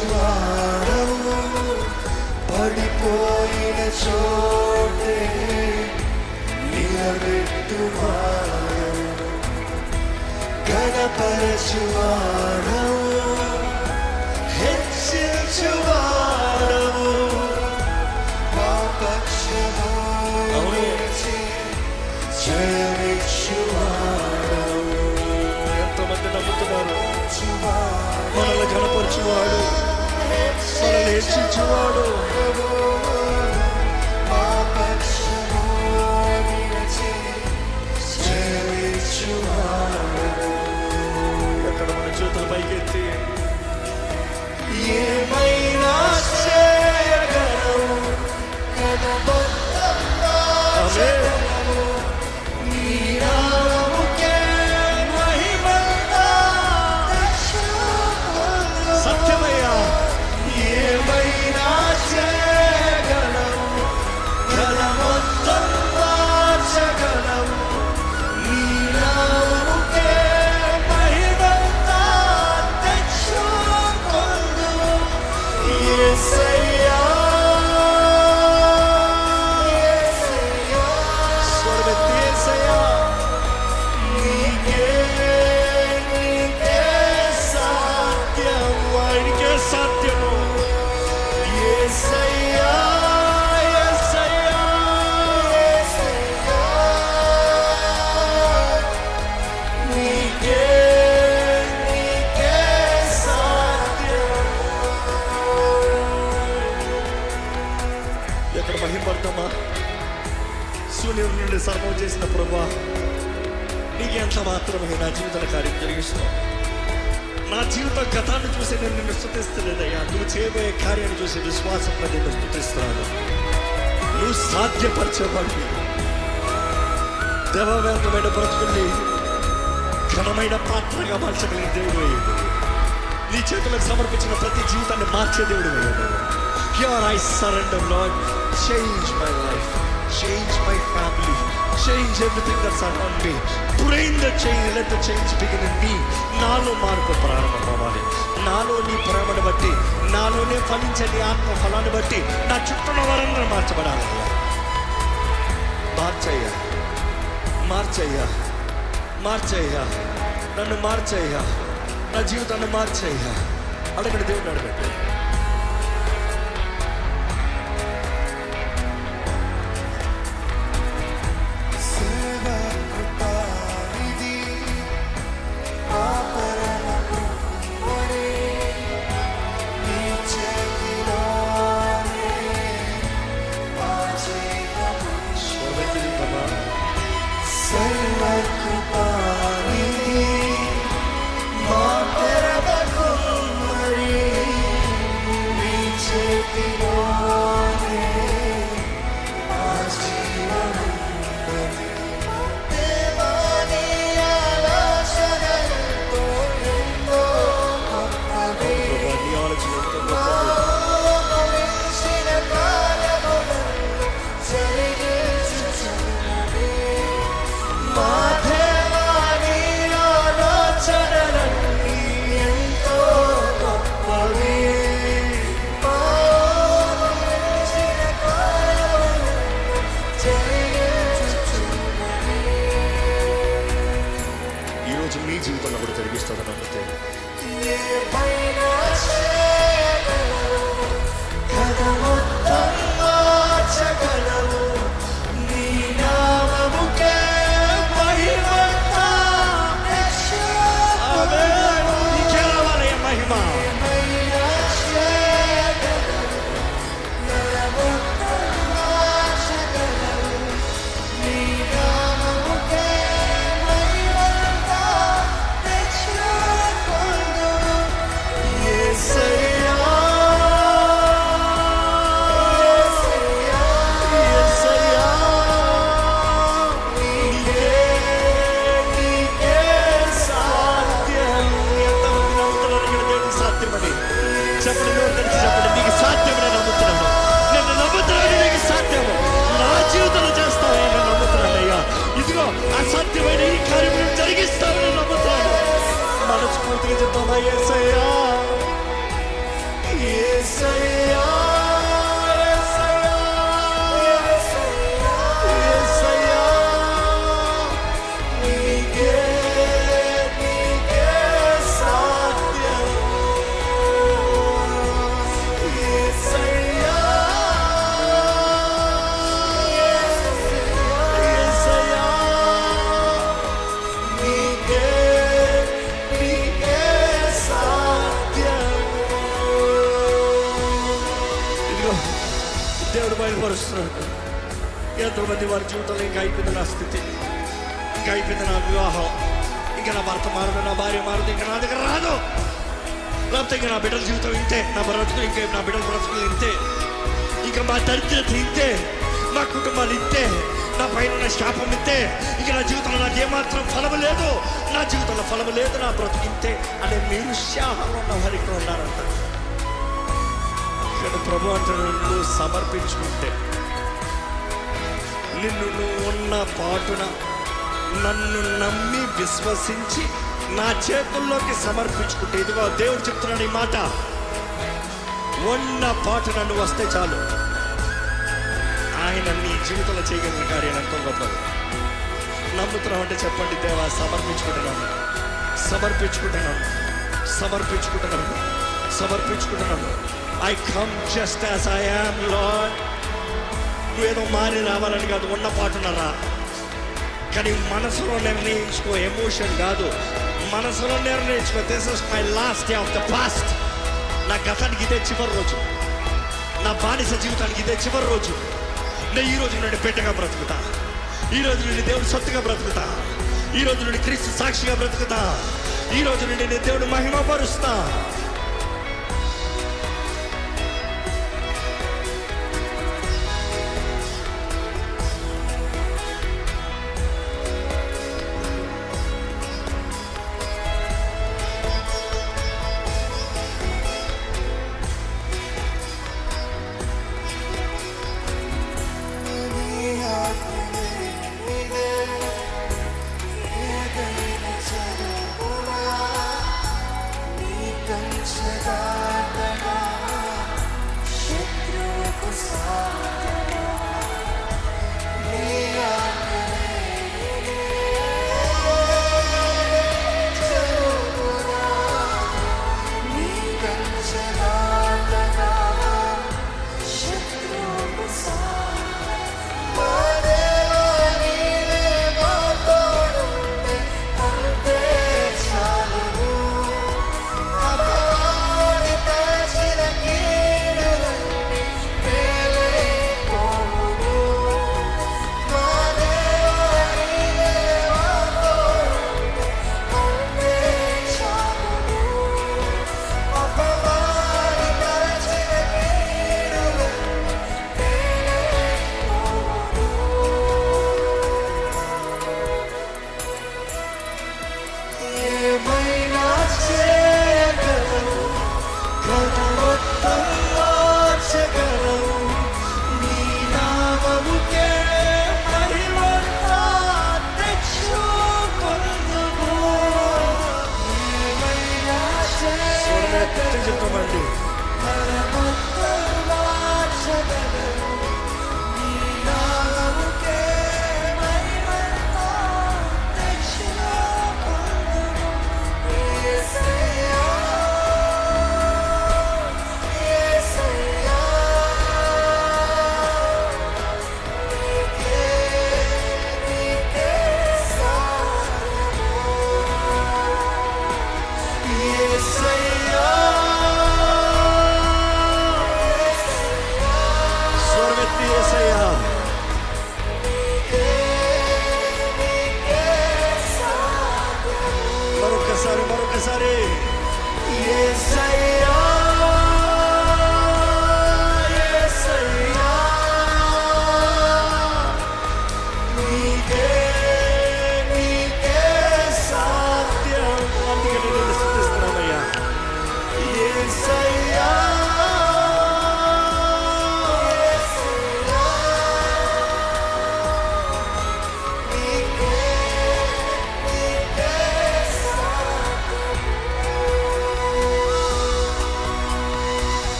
బలపరచువాడవు పడిపోయిన చోటే నిలబెట్టువాడవు ఘనపరచువాడవు హెచ్చించువాడవు మా పక్షము నిలిచి జయమిచ్చువాడవు. ఎంతమంది నమ్ముతున్నారు? మనల్ని ఘనపరచువాడు, మనల్ని హెచ్చించువాడు. మా పక్షము నిలిచి జయమిచ్చువాడు. ఎక్కడ మన చేతులు పైకెత్తి ఏమైనా చేయగలవు సత్యమయ్యా. ఏమైనా చేయగలవు ఘనమొత్తం మార్చగలవు నీ నామముకే మహిమంతా తెచ్చుకొందుము యేసయ్యా. స్వరమెత్తి యేసయ్యా నీకే సాధ్యము, ఆయనకే సాధ్యము. యేసయ్యా యేసయ్యా యేసయ్యా నీకే సాధ్యము. ఎక్కడ మహిమపడతామా? శూన్యం నుండి సర్వం చేసిన ప్రభువా, నీకు ఎంత మాత్రమే నా జీవితంలో కార్యం జరిగిస్తున్నావు. నా జీవిత గతాన్ని చూసి నేను నిన్ను స్తుతిస్తలేదయ్యా. నువ్వు చేయబోయే కార్యాన్ని చూసి విశ్వాసంలో నిన్ను స్తుతిస్తున్నాను. నువ్వు సాధ్యపరచేవాడివి. దేవవ్యంతమైన బ్రతుకుల్ని ఘనమైన పాత్రగా మార్చగలిగిన దేవుడు అయ్యాడు. నీ చేతులకు సమర్పించిన ప్రతి జీవితాన్ని మార్చే దేవుడు అయ్యాడు. Here I surrender, Lord. Change my life, change my family, change everything that's around me. Bring the change, let the change begin in me. నాలో మార్పు ప్రారంభం అవ్వాలి. నాలో నీ ప్రేమను బట్టి, నాలోనే ఫలించే నీ ఆత్మ ఫలాన్ని బట్టి నా చుట్టూ వారందరూ మార్చబడాలి. మార్చయ్యా, మార్చయ్యా, మార్చయ్యా, నన్ను మార్చయ్యా, నా జీవితాన్ని మార్చయ్యా. అడగండి, దేవుడిని అడగండి. మీ జీవితంలో కూడా జరిగిస్తుంది నమ్మితే. అసాధ్యమైన ఈ కార్యం జరిగిస్తామని నమ్ముతాను. మనస్ఫూర్తిగా చెప్తామా? యేసయ్యా, యేసయ్యా, దేవుడు బయలుపరుస్తున్నాడు. ఎంతోమంది వారి జీవితంలో ఇంకా అయిపోయింది నా స్థితి, ఇంకా అయిపోయింది నా వివాహం, ఇంకా నా భర్త మారదు, నా భార్య మారదు, ఇంకా నా దగ్గర రాదు, లేకపోతే ఇంకా నా బిడ్డల జీవితం ఇంతే, నా బ్రతుకు ఇంకా నా బిడ్డల బ్రతుకులు ఇంతే, ఇంకా మా దరిద్రత ఇంతే, మా కుటుంబాలు ఇంతే, నా పైన ఉన్న శాపం ఇంతే, ఇంకా నా జీవితంలో నాకు ఏమాత్రం ఫలము లేదు, నా జీవితంలో ఫలము లేదు, నా బ్రతుకు ఇంతే అనే నిరుత్సాహంలో ఉన్న వారు ఇక్కడ ఉన్నారంట. ఇక్కడ ప్రభు అంటాడు, నువ్వు సమర్పించుకుంటే, నిన్ను నువ్వు ఉన్న పాటున నన్ను నమ్మి విశ్వసించి నా చేతుల్లోకి సమర్పించుకుంటే, ఇదిగో దేవుడు చెప్తున్నాడు ఈ మాట, ఉన్న పాటున నువ్వు వస్తే చాలు, ఆయన నీ జీవితంలో చేయగలిగిన కార్యం ఎంతో గొప్పది. నమ్ముతున్నావు అంటే చెప్పండి, దేవా సమర్పించుకుంటున్నాను, సమర్పించుకుంటున్నాను, సమర్పించుకుంటున్నాను, సమర్పించుకుంటున్నాను. I come just as I am, Lord. నువ్వేదో మారి రావాలని కాదు, ఉన్న పాటునరా, కానీ మనసులో నిర్ణయించుకో, ఎమోషన్ కాదు, మనసులో నిర్ణయించుకో, this is my last day of the past. నా గతానికి ఇదే చివరి రోజు, నా బానిస జీవితానికి ఇదే చివరి రోజు. నేను ఈ రోజు నుండి బిడ్డగా బ్రతుకుతా, ఈ రోజు నుండి దేవుడు సొత్తుగా బ్రతుకుతా, ఈ రోజు నుండి క్రీస్తు సాక్షిగా బ్రతుకుతా, ఈ రోజు నుండి నేను దేవుడు మహిమపరుస్తా. Then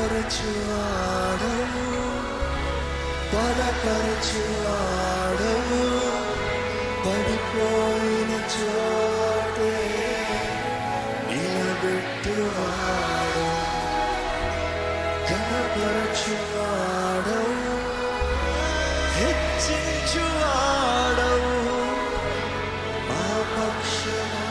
బలపరచువాడవు, బలపరచువాడవు, పడిపోయిన చోటే నిలబెట్టువాడవు, ఘనపరచువాడవు, హెచ్చించువాడవు, మా పక్షమా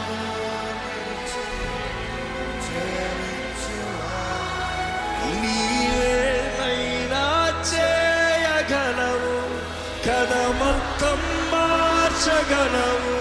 నీవేమైనా చేయగలవు, కథ మొత్తం మార్చగలవు.